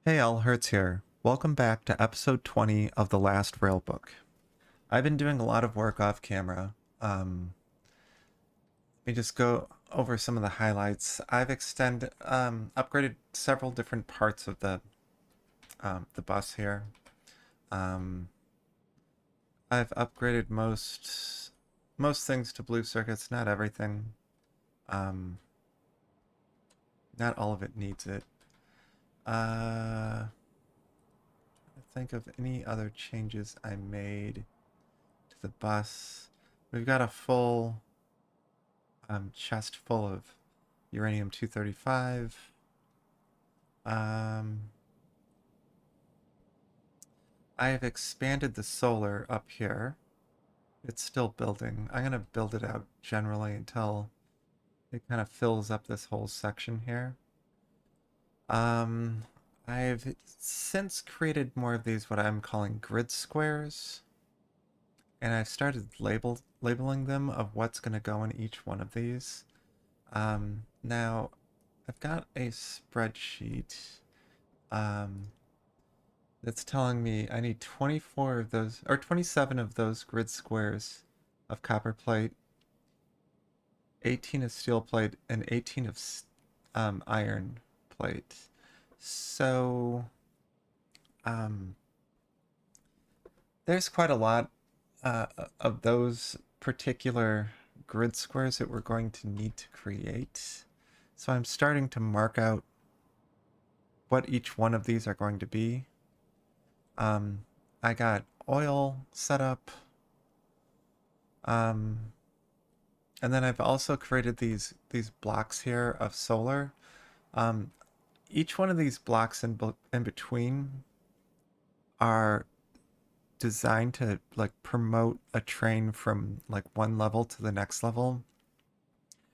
Hey, Al Hertz here. Welcome back to episode 20 of the last Railbook. I've been doing a lot of work off camera. Let me just go over some of the highlights. I've upgraded several different parts of the bus here. Um, I've upgraded most things to blue circuits, not everything. Um, Not all of it needs it. Think of any other changes I made to the bus. We've got a full chest full of uranium-235. Um, I have expanded the solar up here. It's still building. I'm going to build it out generally until it kind of fills up this whole section here. Um, I've since created more of these what I'm calling grid squares, and I've started labeling them of what's going to go in each one of these. Now, I've got a spreadsheet um, that's telling me I need 24 of those, or 27 of those grid squares of copper plate, 18 of steel plate, and 18 of iron plate. So, um, there's quite a lot of those particular grid squares that we're going to need to create. So I'm starting to mark out what each one of these are going to be. Um, I got oil set up. Um, and then I've also created these blocks here of solar. Um, each one of these blocks in between are designed to like promote a train from like one level to the next level.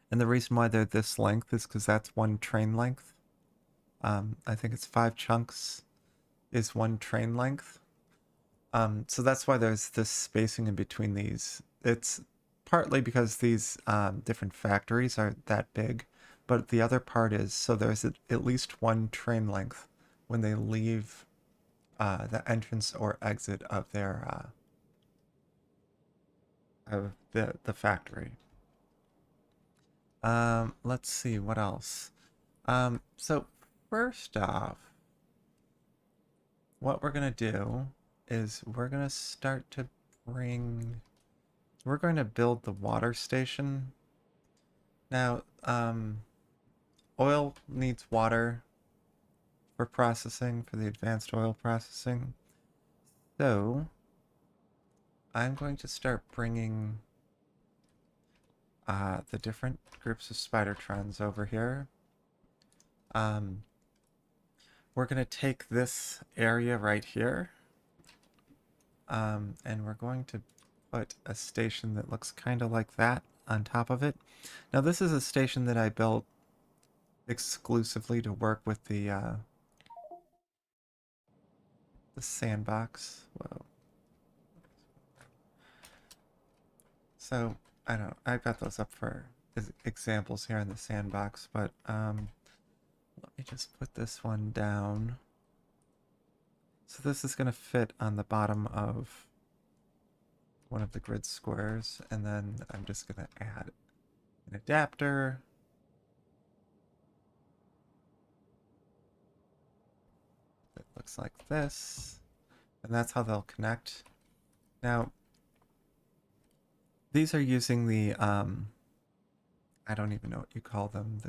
And the reason why they're this length is because that's one train length. I think it's 5 chunks is one train length. So that's why there's this spacing in between these. It's partly because these different factories are that big, but the other part is so there's at least one train length when they leave the entrance or exit of their of the factory. Let's see what else. So first off, what we're gonna do is we're going to build the water station. Now, oil needs water for processing, for the advanced oil processing. So, I'm going to start bringing the different groups of Spidertrons over here. Um, we're going to take this area right here, and we're going to put a station that looks kind of like that on top of it. Now, this is a station that I built exclusively to work with the sandbox. Whoa. So I don't know. I've got those up for examples here in the sandbox, but let me just put this one down. So this is going to fit on the bottom of one of the grid squares, and then I'm just going to add an adapter. That looks like this, and that's how they'll connect. Now, these are using the I don't even know what you call them.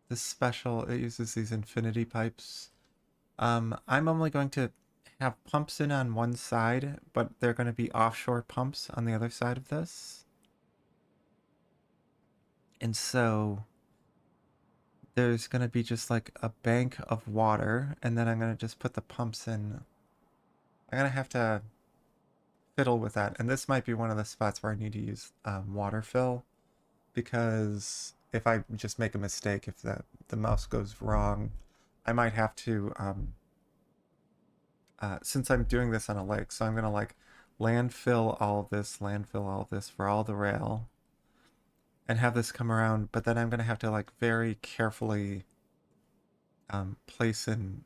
This special, it uses these infinity pipes. I'm only going to have pumps in on one side, but they're going to be offshore pumps on the other side of this. And so there's going to be just like a bank of water, and then I'm going to just put the pumps in. I'm going to have to fiddle with that. And this might be one of the spots where I need to use water fill, because if I just make a mistake, if the mouse goes wrong, I might have to since I'm doing this on a lake, so I'm gonna like landfill all this for all the rail, and have this come around, but then I'm gonna have to like very carefully place in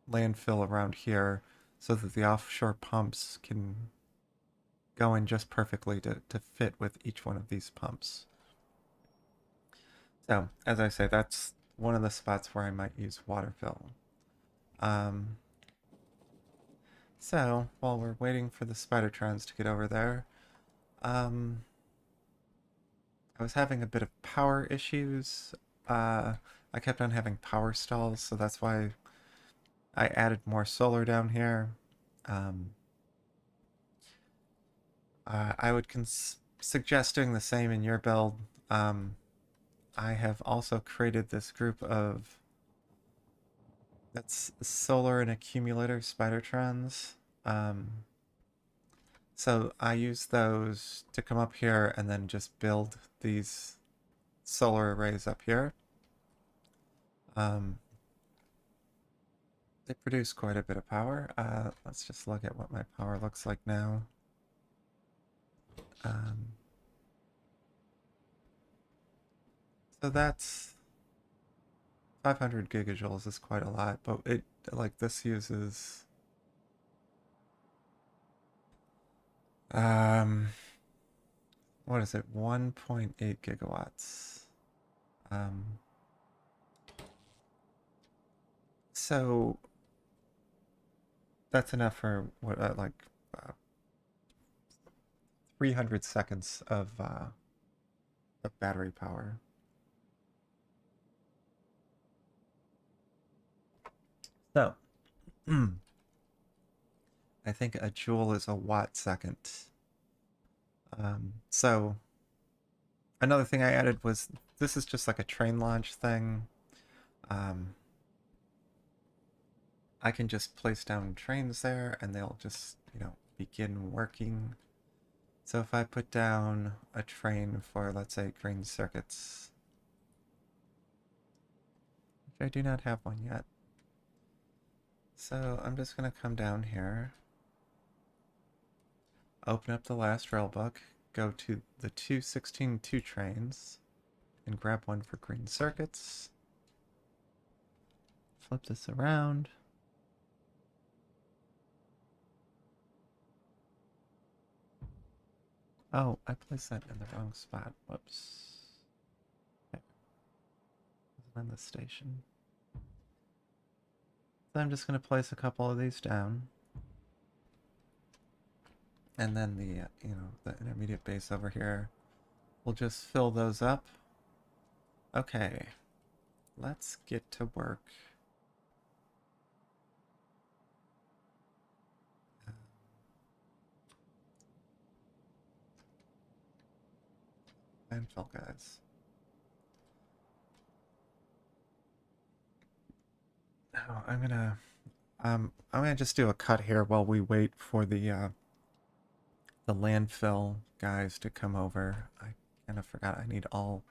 landfill around here so that the offshore pumps can go in just perfectly to fit with each one of these pumps. So, as I say, that's one of the spots where I might use water fill. Um, so, while we're waiting for the Spidertrons to get over there, um, I was having a bit of power issues. I kept on having power stalls, so that's why I added more solar down here. Um, I would suggest doing the same in your build. Um, I have also created this group of that's solar and accumulator spidertrons. Um, so I use those to come up here and then just build these solar arrays up here. Um, they produce quite a bit of power. Let's just look at what my power looks like now. Um, so that's 500 gigajoules is quite a lot, but it like this uses um what is it? 1.8 gigawatts. Um so that's enough for what uh, 300 seconds of battery power. So, I think a joule is a watt second. So another thing I added was this is just like a train launch thing. Um, I can just place down trains there and they'll just, begin working. So if I put down a train for, let's say, green circuits, which I do not have one yet. So I'm just going to come down here, open up the last rail book, go to the 216-2 trains, and grab one for green circuits. Flip this around. Oh, I placed that in the wrong spot. Whoops. Okay. Wasn't on the station. So I'm just going to place a couple of these down. And then the intermediate base over here. We'll just fill those up. Okay. Let's get to work. Landfill, guys. Oh, I'm gonna just do a cut here while we wait for the landfill guys to come over. I kind of forgot I need all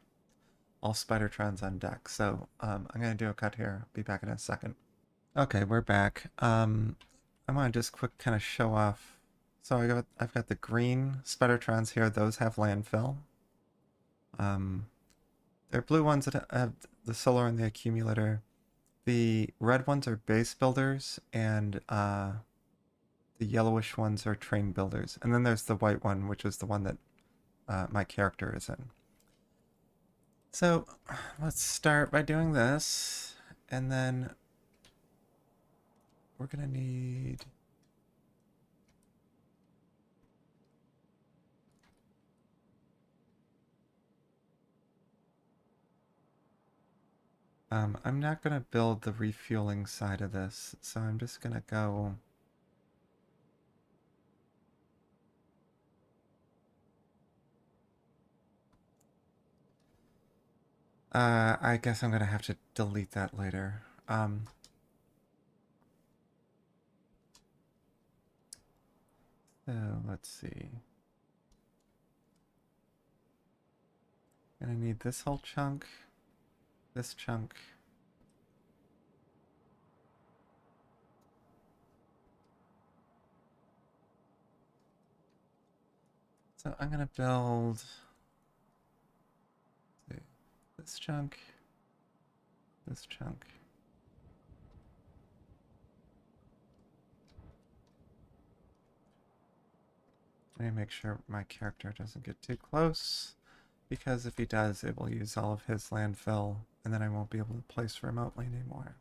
Spidertrons on deck, so I'm gonna do a cut here. Be back in a second. Okay, we're back. I want to just quick kind of show off. So I've got the green Spidertrons here. Those have landfill. They're blue ones that have the solar and the accumulator. The red ones are base builders, and the yellowish ones are train builders. And then there's the white one, which is the one that my character is in. So let's start by doing this, and then we're gonna need. I'm not gonna build the refueling side of this, so I'm just gonna go. I guess I'm gonna have to delete that later. So let's see. Gonna need this whole chunk, this chunk. So I'm gonna build this chunk, this chunk. I make sure my character doesn't get too close, because if he does, it will use all of his landfill, and then I won't be able to place remotely anymore.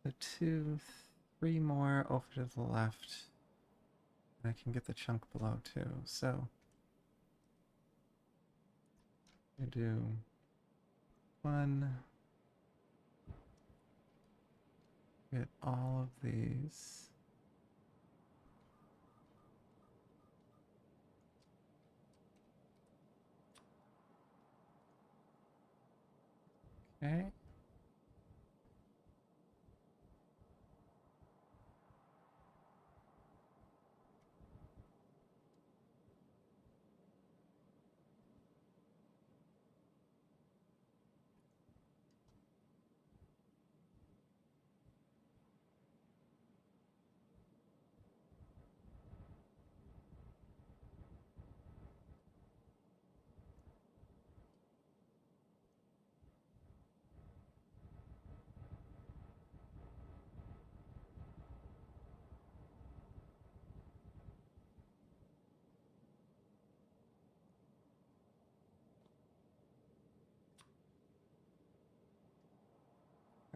So 2, 3 more over to the left. And I can get the chunk below too. So I do 1, get all of these. Okay.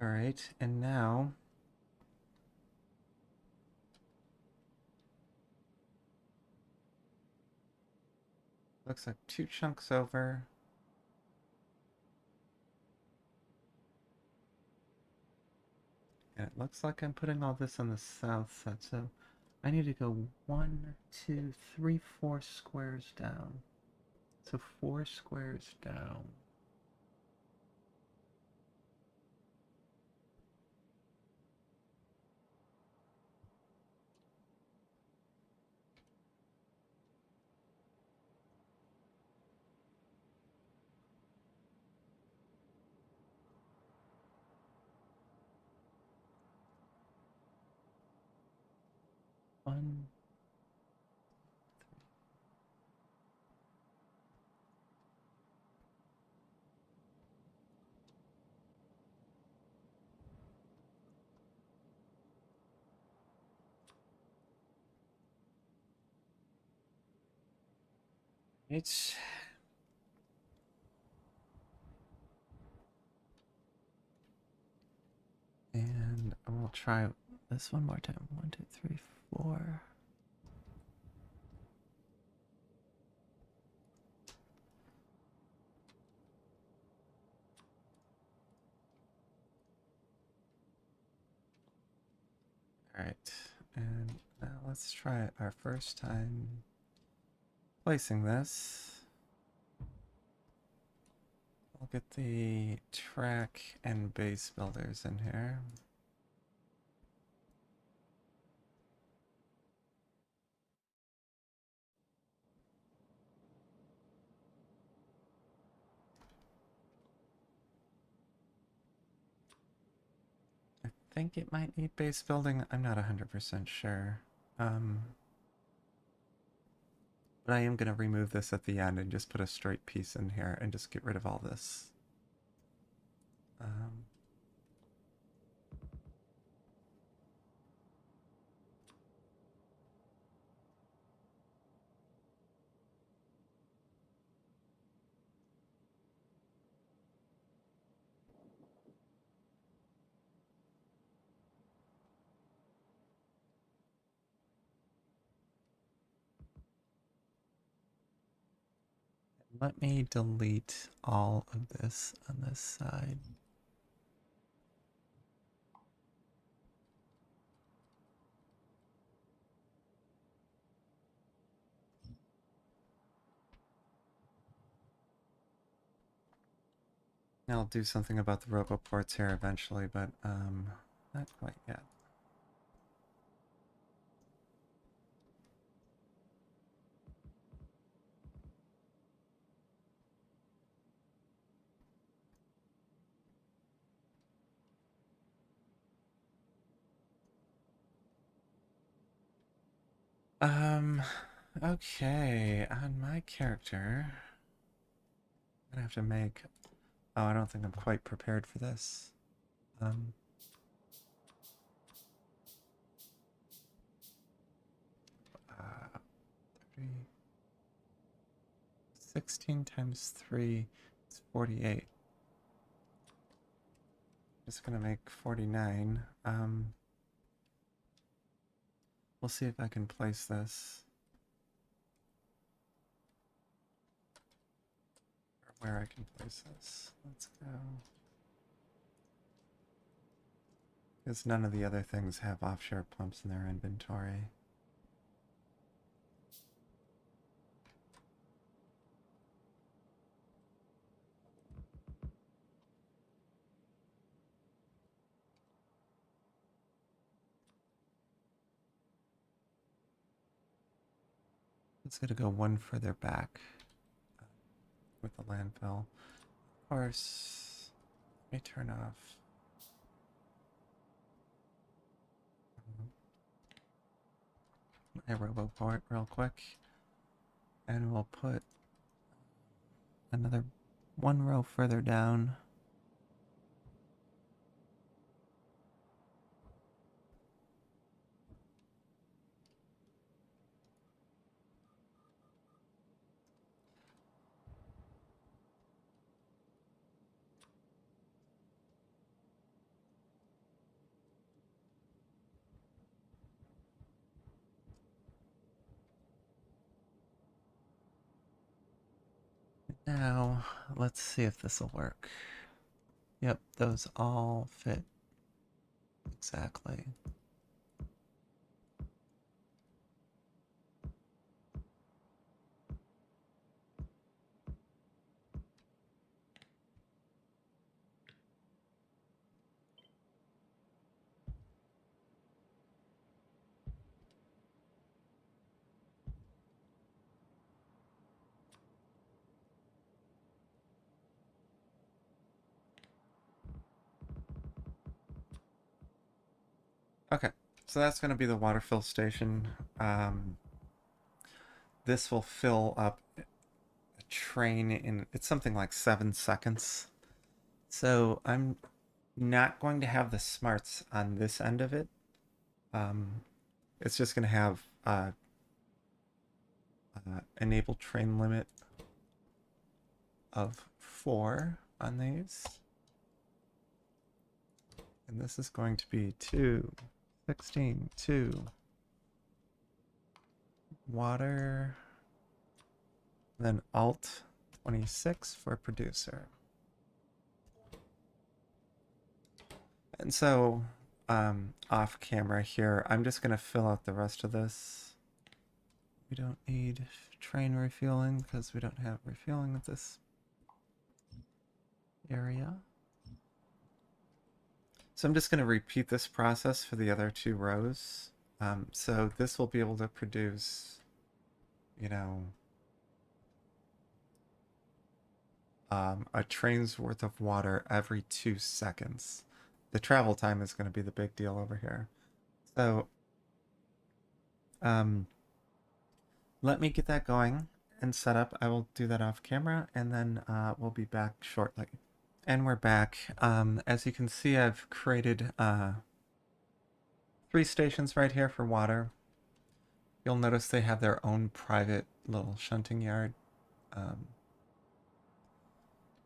All right, and now looks like 2 chunks over. And it looks like I'm putting all this on the south side, so I need to go 1, 2, 3, 4 squares down. So 4 squares down. One, it's and I will try this one more time. 1, 2, 3, 4. All right, and now let's try our first time placing this. I'll get the track and base builders in here. I think it might need base building. I'm not 100% sure. But I am going to remove this at the end and just put a straight piece in here and just get rid of all this. Um, Let me delete all of this on this side. I'll do something about the roboports here eventually, but not quite yet. Um, okay, on my character, I'm gonna have to make. Oh, I don't think I'm quite prepared for this. Um, 3, 16 times 3 is 48. Just gonna make 49. We'll see if I can place this, or where I can place this. Let's go. Because none of the other things have offshore pumps in their inventory. It's gonna go one further back with the landfill. Of course, let me turn off my roboport real quick, and we'll put another one row further down. Now, let's see if this will work. Yep, those all fit exactly. Okay, so that's going to be the water fill station. This will fill up a train in, it's something like 7 seconds. So I'm not going to have the smarts on this end of it. Um, it's just going to have enable train limit of 4 on these. And this is going to be 2, 16, 2, water, then alt 26 for producer. And so off camera here, I'm just going to fill out the rest of this. We don't need train refueling because we don't have refueling at this area. So I'm just going to repeat this process for the other 2 rows. So this will be able to produce, you know, a train's worth of water every 2 seconds. The travel time is going to be the big deal over here. So um, let me get that going and set up. I will do that off camera, and then we'll be back shortly. And we're back. As you can see, I've created 3 stations right here for water. You'll notice they have their own private little shunting yard, um,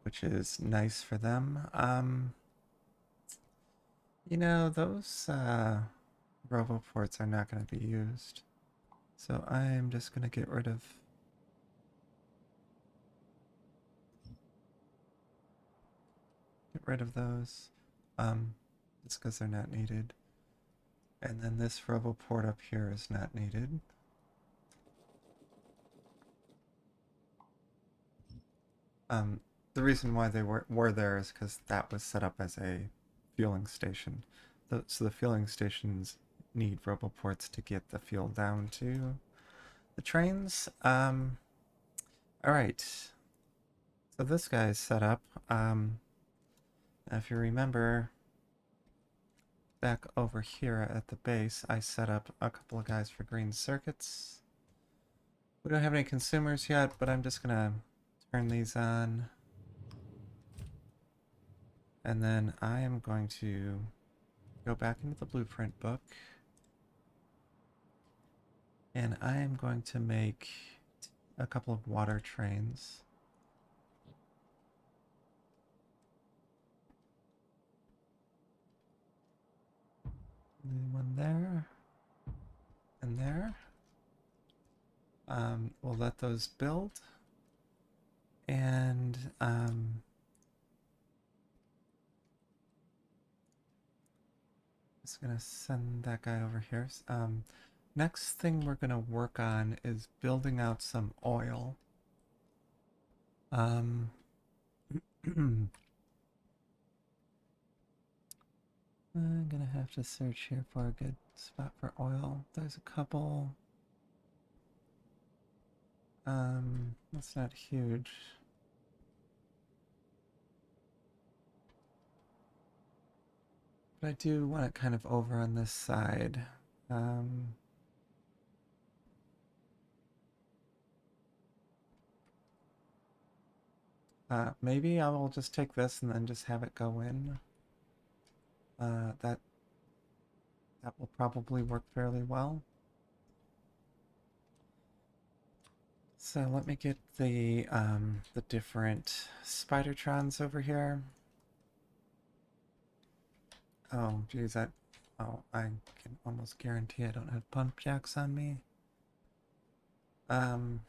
which is nice for them. You know, those roboports are not going to be used. So I'm just going to get rid of those. Just because they're not needed. And then this roboport up here is not needed. The reason why they were there is because that was set up as a fueling station. So the fueling stations need roboports to get the fuel down to the trains. All right. So this guy's set up. If you remember, back over here at the base, I set up a couple of guys for green circuits. We don't have any consumers yet, but I'm just gonna turn these on. And then I am going to go back into the blueprint book. And I am going to make a couple of water trains. One there. And there. We'll let those build. And just gonna send that guy over here. Next thing we're gonna work on is building out some oil. I'm gonna have to search here for a good spot for oil. There's a couple. That's not huge. But I do want it kind of over on this side. Maybe I will just take this and then just have it go in. That will probably work fairly well. So let me get the different Spidertrons over here. Oh, geez, I can almost guarantee I don't have pump jacks on me. I'm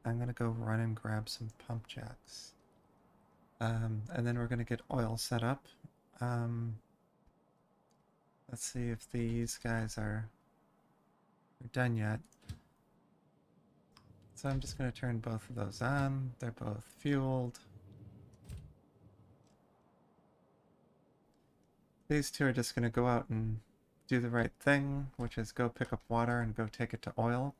gonna go run and grab some pump jacks. And then we're gonna get oil set up. Let's see if these guys are done yet. So I'm just gonna turn both of those on. They're both fueled. These two are just gonna go out and do the right thing, which is go pick up water and go take it to oil.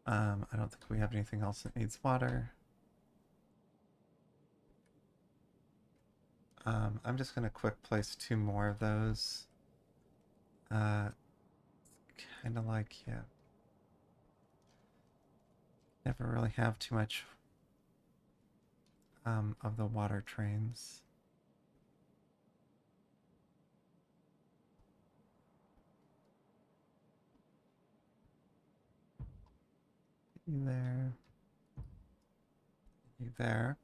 I don't think we have anything else that needs water. I'm just gonna quick place 2 more of those. Kind of like, yeah. Never really have too much of the water trains. You there. You there.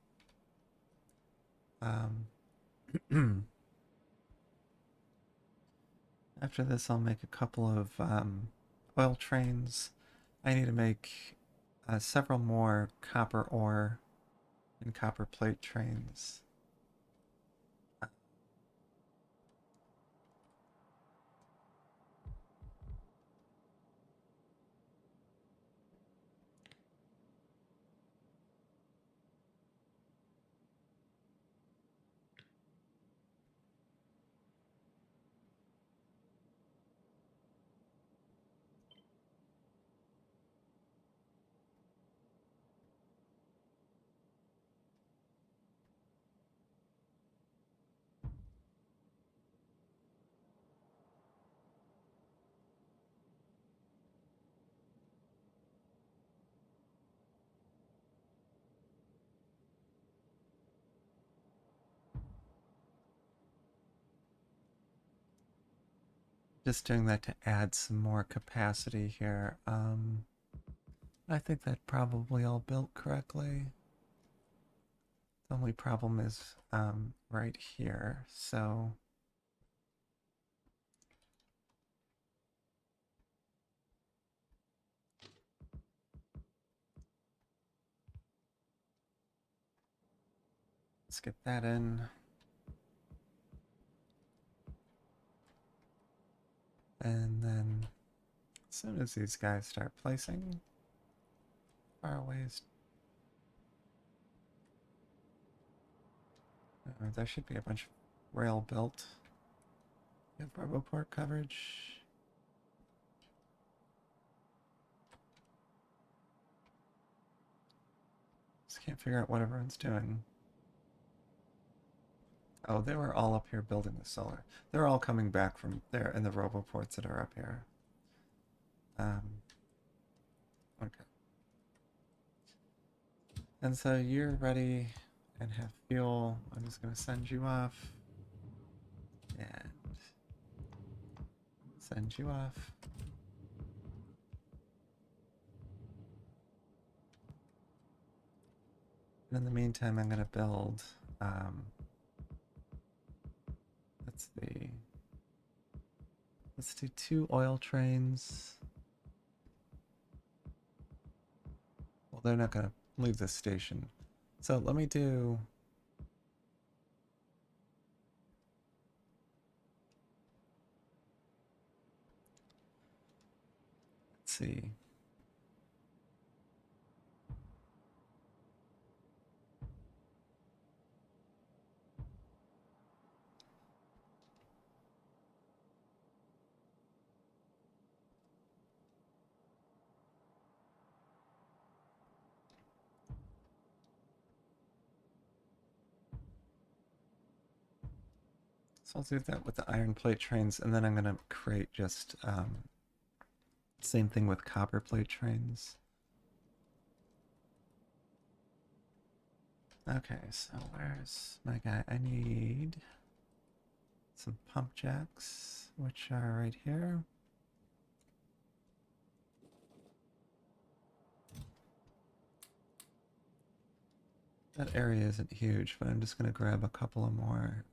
After this, I'll make a couple of oil trains. I need to make several more copper ore and copper plate trains. Just doing that to add some more capacity here. I think that probably all built correctly. The only problem is right here, so let's get that in. And then as soon as these guys start placing, far away is... there should be a bunch of rail built. We have Barboport coverage. Let's just can't figure out what everyone's doing. Oh, they were all up here building the solar. They're all coming back from there in the roboports that are up here. Um, okay. And so you're ready and have fuel. I'm just going to send you off. And send you off. And in the meantime, I'm going to build, let's see, let's do 2 oil trains. Well, they're not going to leave this station. So let me do, let's see. So I'll do that with the iron plate trains, and then I'm going to create just same thing with copper plate trains. Okay, so where's my guy? I need some pump jacks, which are right here. That area isn't huge, but I'm just going to grab a couple of more.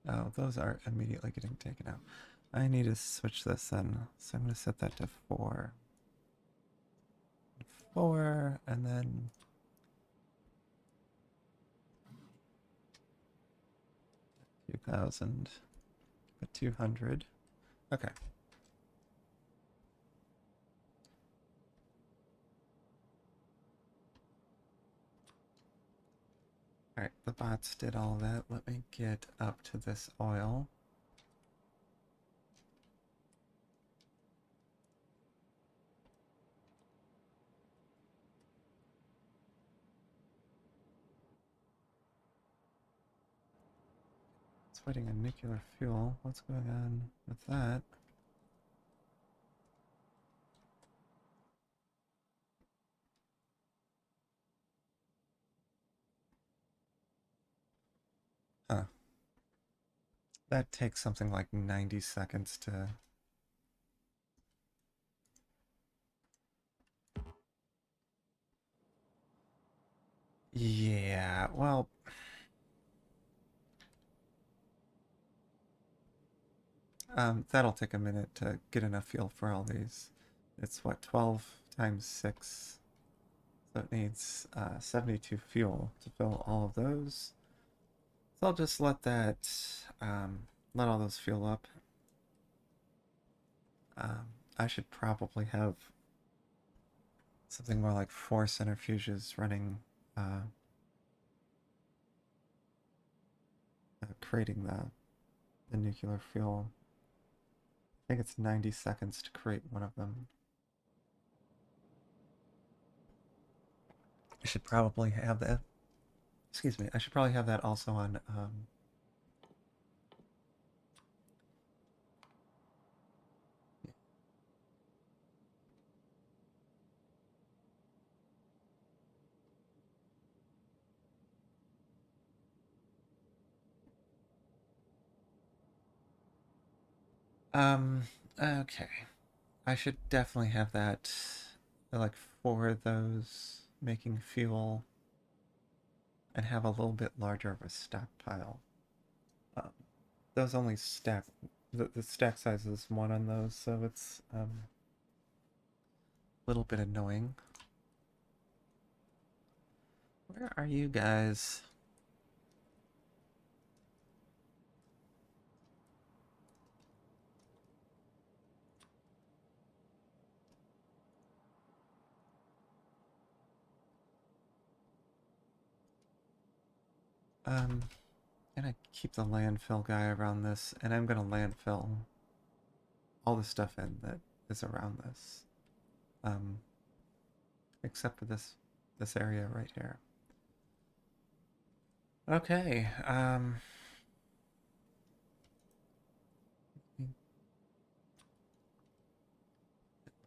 Oh, those are immediately getting taken out. I need to switch this then, so I'm going to set that to 4. 4, and then a few thousand, but 200. Okay. Alright, the bots did all that. Let me get up to this oil. It's waiting on nuclear fuel. What's going on with that? Huh. That takes something like 90 seconds to... Yeah, well... that'll take a minute to get enough fuel for all these. It's what, 12 times 6? So it needs 72 fuel to fill all of those. So I'll just let that, let all those fuel up. I should probably have something more like 4 centrifuges running, creating the nuclear fuel. I think it's 90 seconds to create one of them. I should probably have that. Excuse me. I should probably have that also on. Um. Okay. I should definitely have that. Like 4 of those making fuel, and have a little bit larger of a stockpile. Um, those only stack. The stack size is 1 on those, so it's a little bit annoying. Where are you guys? I'm gonna keep the landfill guy around this, and I'm gonna landfill all the stuff in that is around this, um, except for this area right here. Okay. At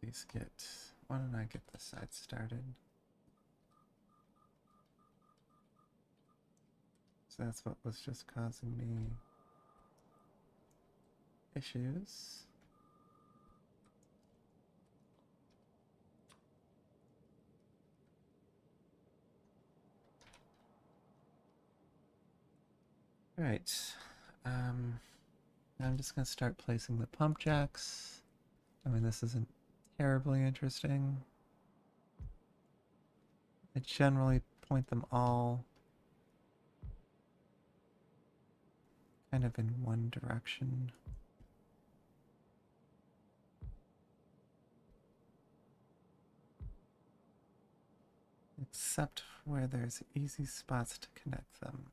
least get. Why don't I get this side started? So that's what was just causing me issues. All right. Um, I'm just gonna start placing the pump jacks. I mean, this isn't terribly interesting. I generally point them all kind of in one direction. Except where there's easy spots to connect them.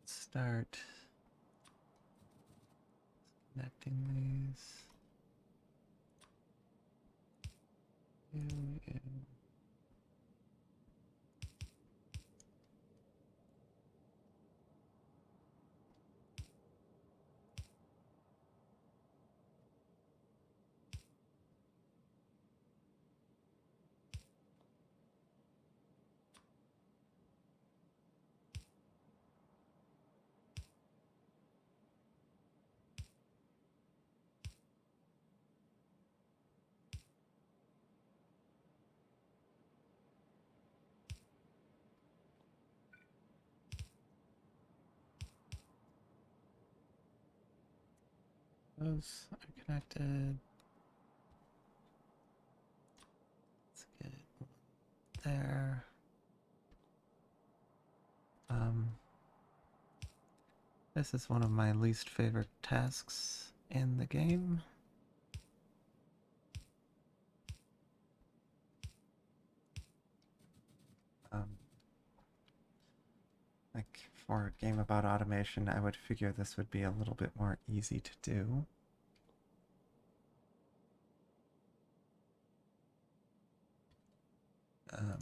Let's start connecting these. Those are connected. Let's get it there. This is one of my least favorite tasks in the game. Like for a game about automation, I would figure this would be a little bit more easy to do. Um,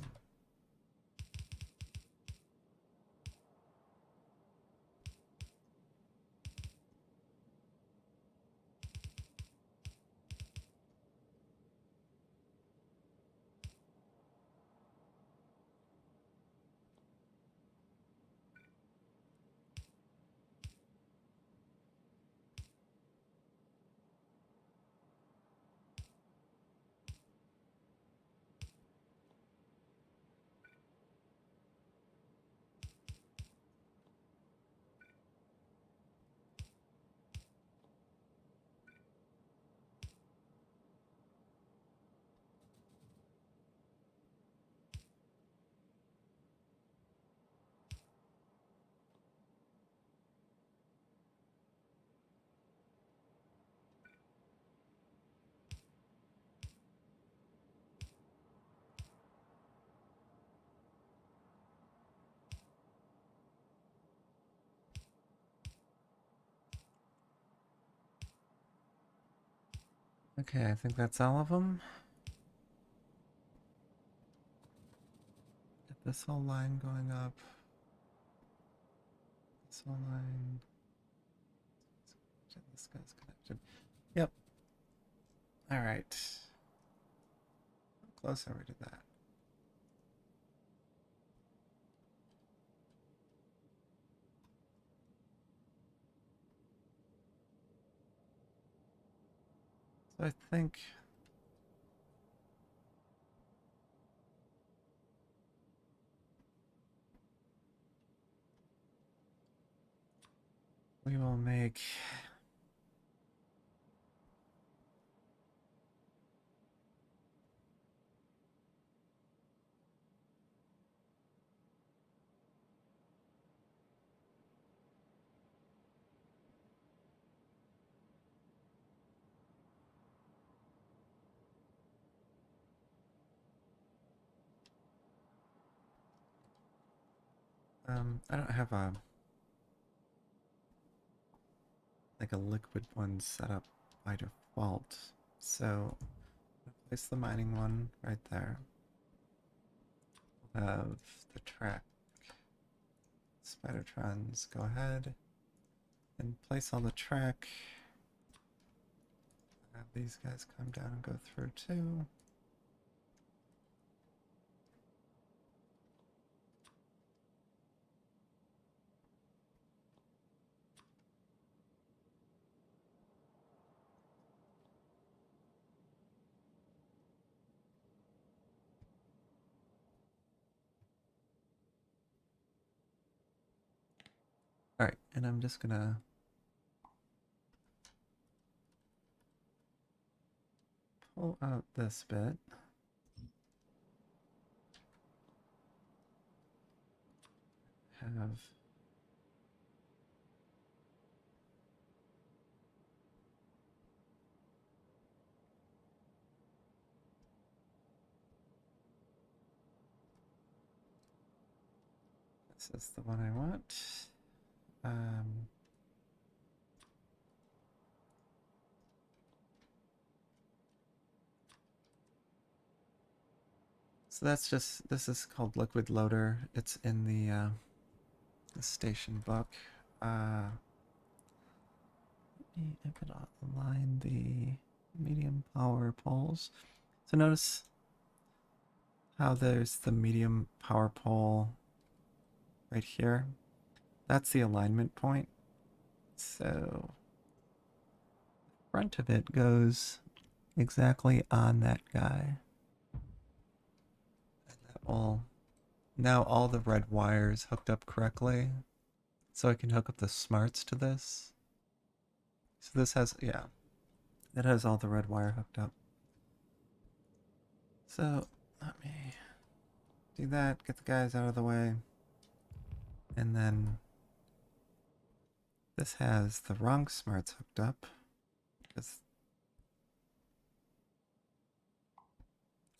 okay, I think that's all of them. Get this whole line going up. This whole line. This guy's connected. Yep. All right. How close are we to that? So I think we will make I don't have a like a liquid one set up by default. So place the mining one right there. We'll have the track Spidertrons go ahead and place all the track. Have these guys come down and go through too. Alright, and I'm just gonna pull out this bit. Have this is the one I want. So that's just, this is called Liquid Loader. It's in the station book. I could align the medium power poles. So notice how there's the medium power pole right here. That's the alignment point. So the front of it goes exactly on that guy. And that will, now all the red wires hooked up correctly. So I can hook up the smarts to this. So this has, yeah, it has all the red wire hooked up. So let me do that, get the guys out of the way. And then this has the wrong smarts hooked up. Because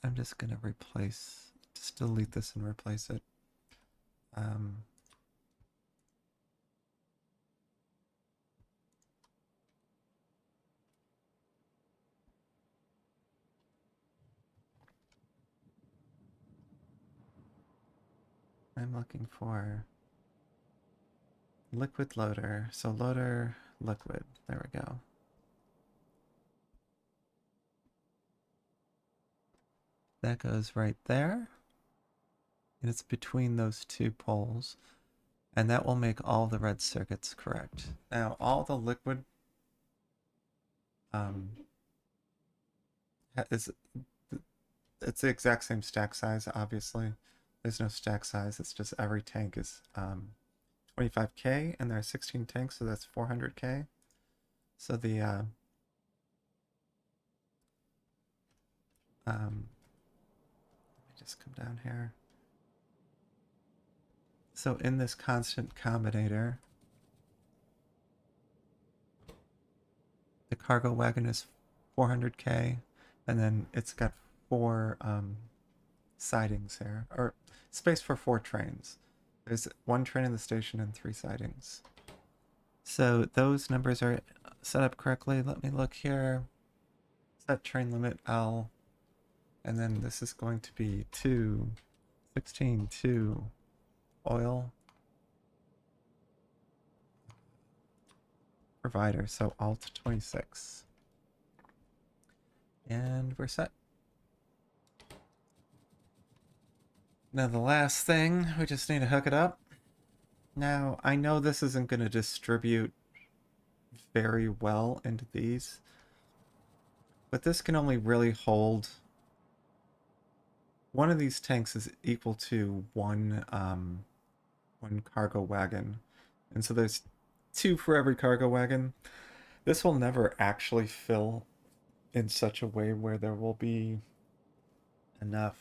I'm just going to replace, just delete this and replace it. I'm looking for liquid loader. So loader, liquid. There we go. That goes right there. And it's between those two poles. And that will make all the red circuits correct. Now, all the liquid is, it's the exact same stack size, obviously. There's no stack size, it's just every tank is 25k, and there are 16 tanks, so that's 400k. So the let me just come down here. So in this constant combinator, the cargo wagon is 400k, and then it's got 4 sidings here, or space for 4 trains. There's 1 train in the station and 3 sidings. So those numbers are set up correctly. Let me look here. Set train limit L, and then this is going to be 2, 16, 2, oil provider, so alt 26. And we're set. Now the last thing, we just need to hook it up. Now, I know this isn't going to distribute very well into these, but this can only really hold, one of these tanks is equal to one cargo wagon. And so there's two for every cargo wagon. This will never actually fill in such a way where there will be enough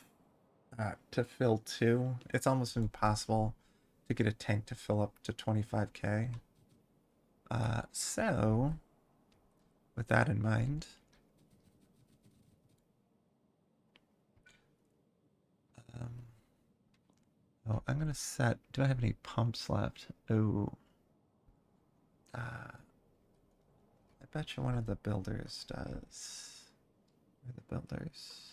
to fill two. It's almost impossible to get a tank to fill up to 25k. So, with that in mind, um, oh, I'm gonna set. Do I have any pumps left? Oh, I bet you one of the builders does. Where are the builders?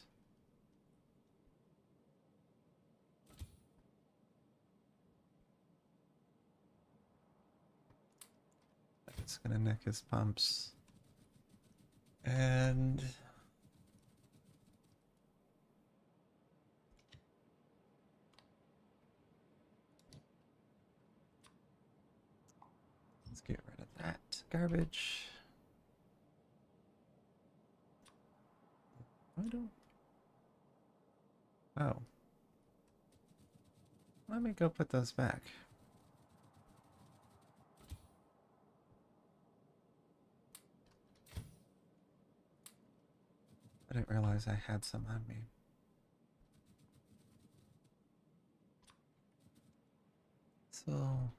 It's gonna nick his pumps. And let's get rid of that garbage. I don't. Oh. Let me go put those back. I didn't realize I had some on me. So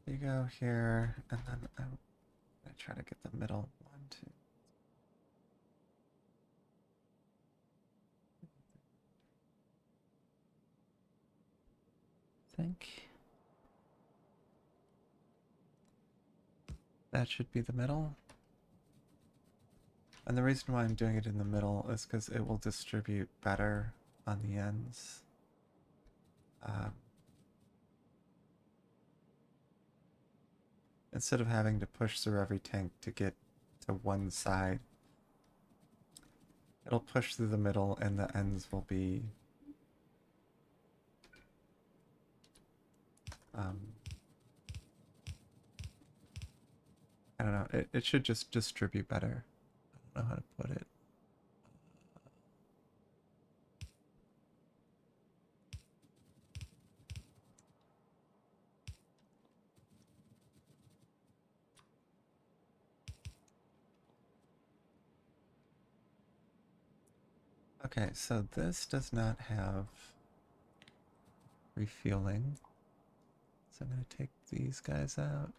you go here, and then I'm gonna try to get the middle one too. I think that should be the middle. And the reason why I'm doing it in the middle is because it will distribute better on the ends. Instead of having to push through every tank to get to one side, it'll push through the middle and the ends will be I don't know, it should just distribute better. I don't know how to put it. Okay, so this does not have refueling. So I'm going to take these guys out.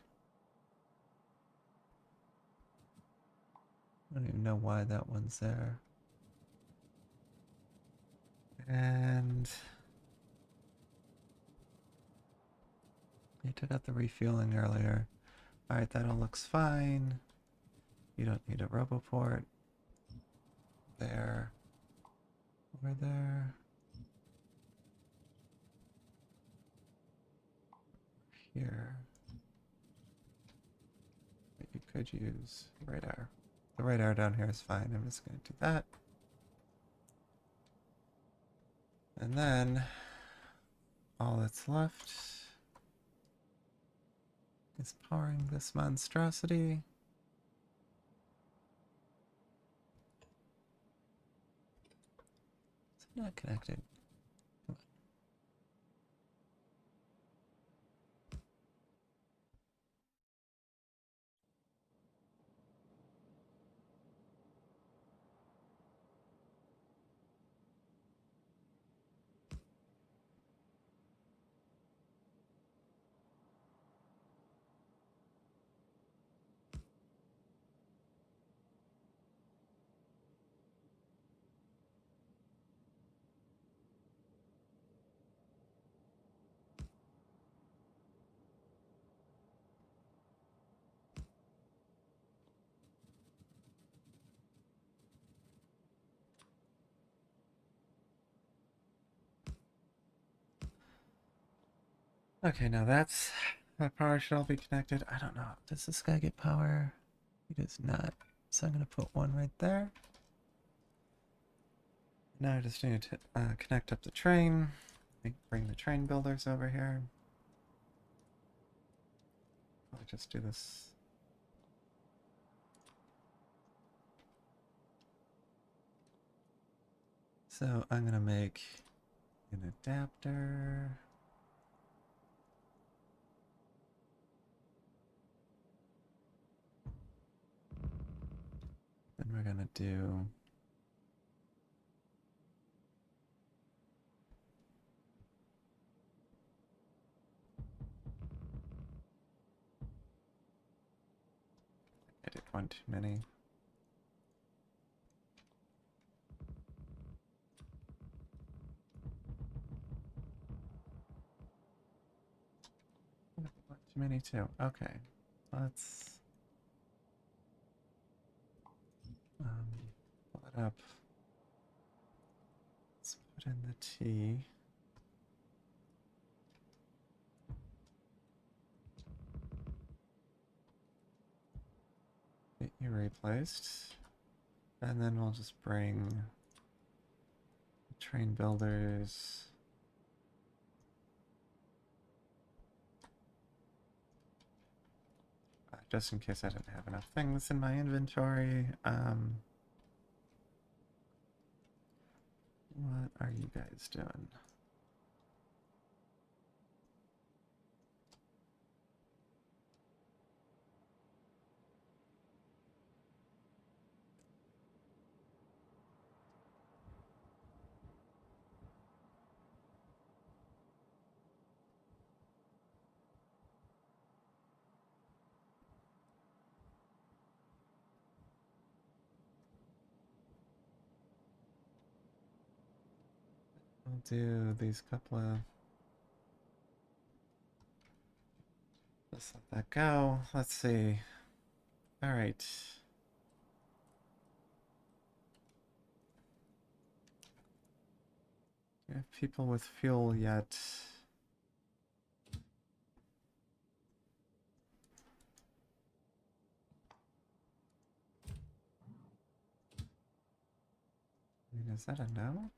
I don't even know why that one's there. And you took out the refueling earlier. Alright, that all looks fine. You don't need a roboport. There. Over there. Here. But you could use radar. The radar down here is fine. I'm just going to do that. And then all that's left is powering this monstrosity. It's not connected. Okay, now that power should all be connected. I don't know. Does this guy get power? He does not. So I'm going to put one right there. Now I just need to connect up the train. Bring the train builders over here. I'll just do this. So I'm going to make an adapter. And we're gonna do I did one too many. One too many too. Okay. Let's pull it up. Let's put in the T. Get you replaced. And then we'll just bring train builders. Just in case I didn't have enough things in my inventory. What are you guys doing? We'll do these couple of... Let's let that go. Let's see. All right. Do we have people with fuel yet? I mean, is that a no?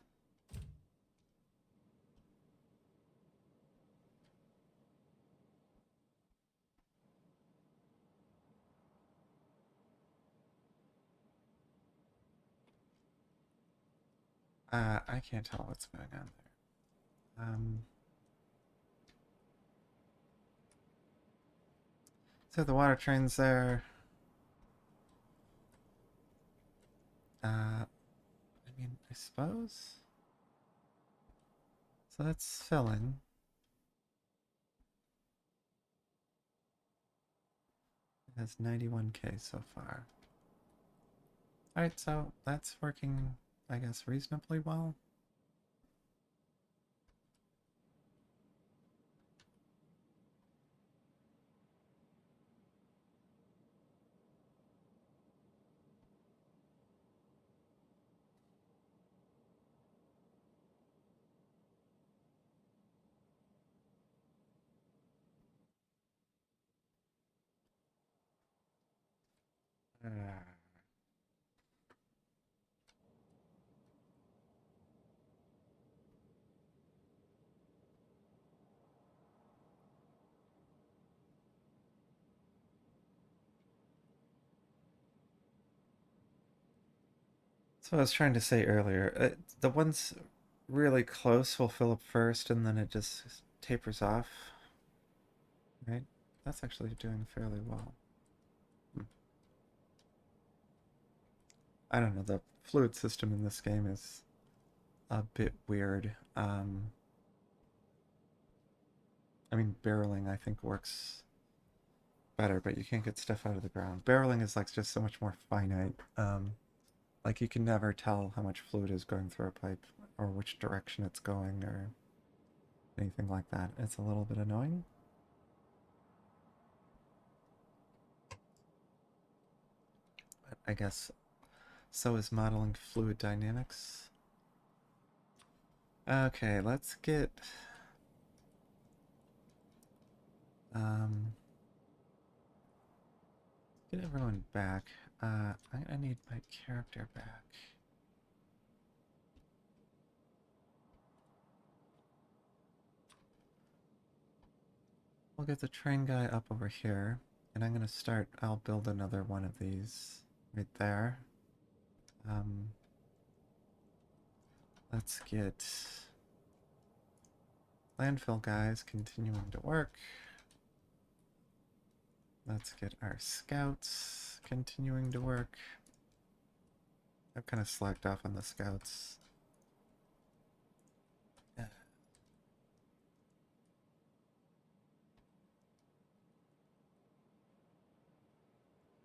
I can't tell what's going on there. So the water train's there. I mean, I suppose. So that's filling. It has 91K so far. Alright, so that's working, I guess, reasonably well. So I was trying to say earlier, the ones really close will fill up first and then it just tapers off, right? That's actually doing fairly well. I don't know, the fluid system in this game is a bit weird. I mean, barreling I think works better, but you can't get stuff out of the ground. Barreling is like just so much more finite. Like you can never tell how much fluid is going through a pipe or which direction it's going or anything like that. It's a little bit annoying. But I guess so is modeling fluid dynamics. Okay, let's um, get everyone back. I need my character back. We'll get the train guy up over here, and I'm gonna start. I'll build another one of these right there. Let's get landfill guys continuing to work. Let's get our scouts continuing to work. I've kind of slacked off on the scouts. Yeah.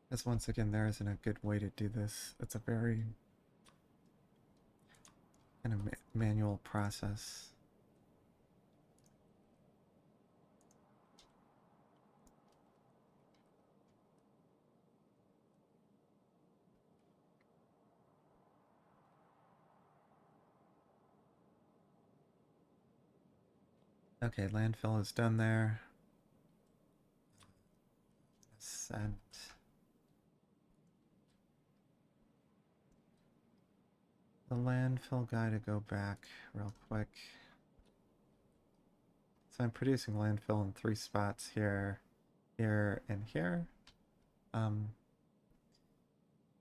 Because once again, there isn't a good way to do this. It's a very kind of manual process. Okay, landfill is done there. Sent. The landfill guy to go back real quick. So I'm producing landfill in 3 spots here, here, and here. Um,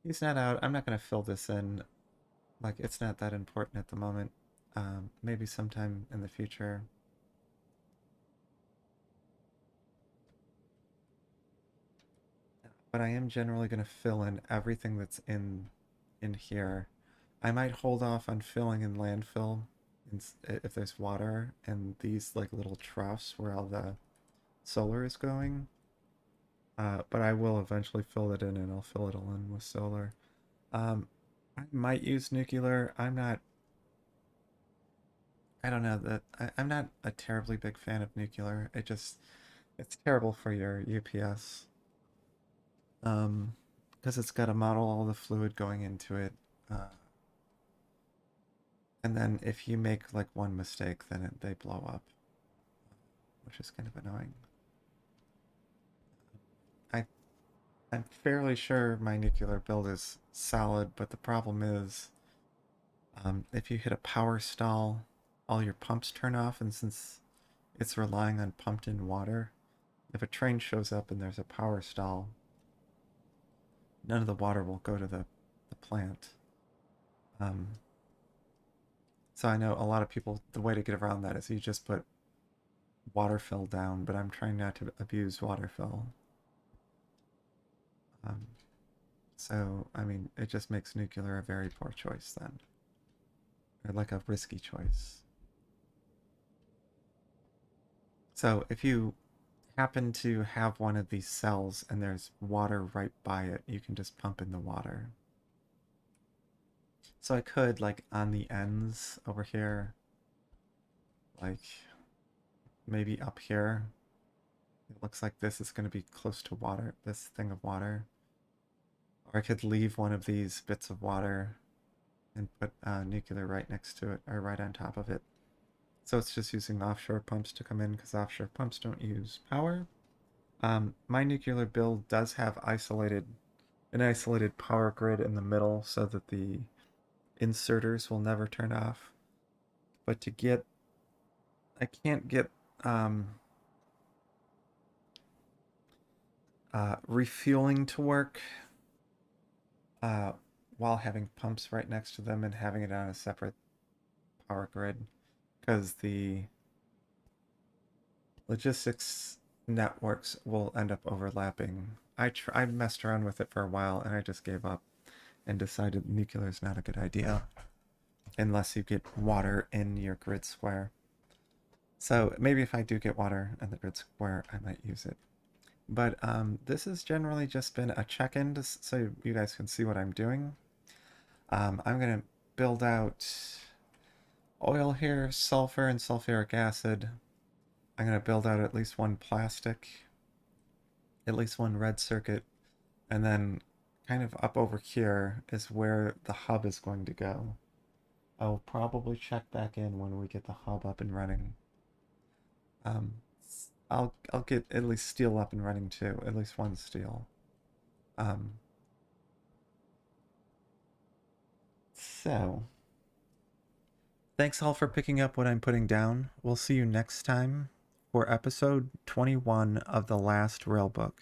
he's not out. I'm not going to fill this in. Like, it's not that important at the moment. Maybe sometime in the future. But I am generally going to fill in everything that's in here. I might hold off on filling in landfill if there's water and these like little troughs where all the solar is going. But I will eventually fill it in and I'll fill it all in with solar. I might use nuclear. I don't know that I'm not a terribly big fan of nuclear. It's terrible for your UPS. Because it's got to model all the fluid going into it. Uh, and then if you make like one mistake, then they blow up, which is kind of annoying. I I'm fairly sure my nuclear build is solid, but the problem is if you hit a power stall, all your pumps turn off, and since it's relying on pumped in water, if a train shows up and there's a power stall, none of the water will go to the plant. Um, so I know a lot of people, the way to get around that is you just put water fill down, but I'm trying not to abuse water fill. Um, so, I mean, it just makes nuclear a very poor choice then, or like a risky choice. So, if you happen to have one of these cells and there's water right by it, you can just pump in the water. So I could, like, on the ends over here, like, maybe up here, it looks like this is going to be close to water, this thing of water. Or I could leave one of these bits of water and put nuclear right next to it, or right on top of it. So it's just using offshore pumps to come in because offshore pumps don't use power. My nuclear build does have an isolated power grid in the middle so that the inserters will never turn off. But I can't get um, refueling to work uh, while having pumps right next to them and having it on a separate power grid because the logistics networks will end up overlapping. I messed around with it for a while and I just gave up and decided nuclear is not a good idea unless you get water in your grid square. So maybe if I do get water in the grid square, I might use it. But this has generally just been a check-in so you guys can see what I'm doing. I'm going to build out oil here, sulfur and sulfuric acid. I'm going to build out at least one plastic, at least one red circuit, and then kind of up over here is where the hub is going to go. I'll probably check back in when we get the hub up and running. Um, I'll get at least steel up and running too, at least one steel. Um, so thanks all for picking up what I'm putting down. We'll see you next time for episode 21 of the last Railbook.